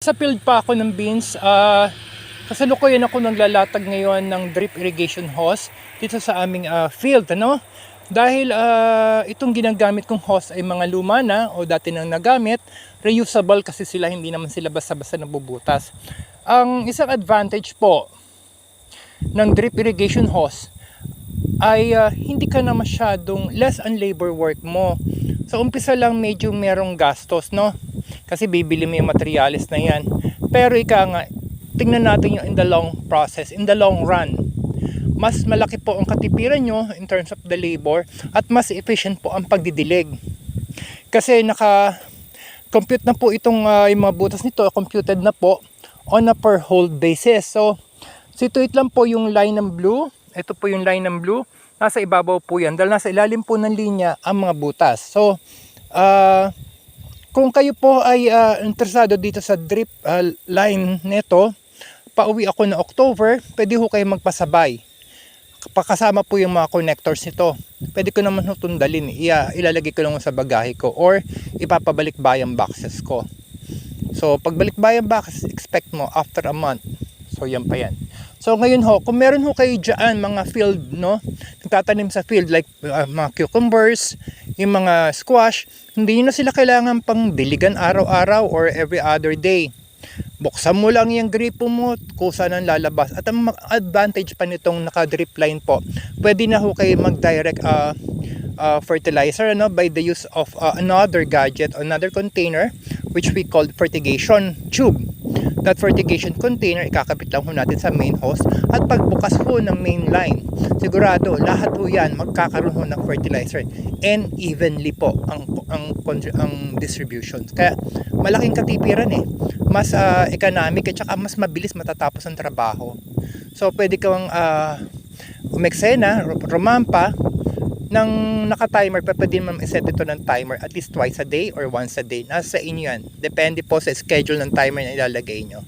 Sa field pa ako ng beans, kasalukuyan ako naglalatag ngayon ng drip irrigation hose dito sa aming field, ano? Dahil itong ginagamit kong hose ay mga luma na o dati nang nagamit, reusable kasi sila, hindi naman sila basta-basta nabubutas. Ang isang advantage po ng drip irrigation hose ay hindi ka na masyadong less on labor work mo. Sa umpisa lang medyo merong gastos, no? Kasi bibili mo yung materials na yan. Pero nga, tingnan natin yung in the long process, in the long run. Mas malaki po ang katipiran nyo in terms of the labor at mas efficient po ang pagdidilig. Kasi naka-compute na po itong yung mga butas nito, computed na po on a per hole basis. So, situate lang po yung line ng blue. Ito po yung line ng blue. Nasa ibabaw po yan. Dahil nasa ilalim po ng linya ang mga butas. So, kung kayo po ay interesado dito sa drip line neto, pauwi ako na October, pwede ho kayo magpasabay. Pakasama po yung mga connectors nito. Pwede ko naman ho tundalin. Ilalagay ko lang sa bagahe ko or ipapabalik bayang boxes ko. So, pagbalik bayang boxes, expect mo after a month. So, yan pa yan. So, ngayon ho, kung meron ho kayo dyan mga field, no? Nagtatanim sa field like mga cucumbers, yung mga squash, hindi nyo na sila kailangan pang diligan araw-araw or every other day. Buksan mo lang yung gripo mo kung saan ang lalabas. At ang advantage pa nitong naka-drip line po, pwede na ho kayo mag-direct fertilizer by the use of another gadget, another container, which we call fertigation tube. That fertigation container, ikakabit lang ho natin sa main hose at pagbukas ho ng main line, sigurado lahat ho yan magkakaroon ho ng fertilizer and evenly po ang distribution. Kaya malaking katipiran mas economic at saka mas mabilis matatapos ang trabaho. So pwede kang umeksena, rumampa ng naka-timer, pwede naman iset ito ng timer at least twice a day or once a day. Nasa inyo yan. Depende po sa schedule ng timer na ilalagay nyo.